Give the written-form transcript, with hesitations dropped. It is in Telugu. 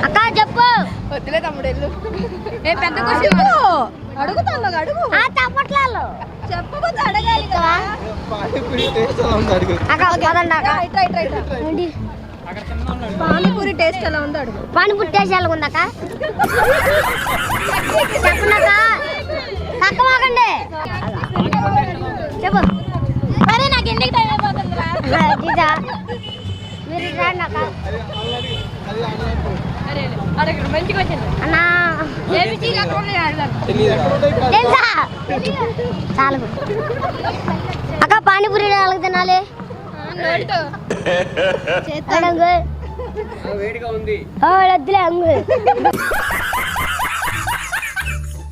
అక్క చెప్పు. వద్దులే తమ్ముడు వెళ్ళు. పెద్ద అడుగుతాను అడుగు. తప్పట్లేదు చెప్పకపోతే అడగాలి కదా. పానీపూరి టేస్ట్ ఎలా ఉందో అడుగు. పానీపూరి టేస్ట్ ఎలా ఉందక్క చెప్పండి కక్కమాకండి చెప్పు. అరే నాకు ఎందుకు టైం అయిపోతుందిరా. మీరు రండి అక్క. మంచిగా వచ్చింది అన్నా చాలు అక్క. పానీపూరి ఎలాగ తినాలి? వేడిగా ఉంది. వద్దులే అంగు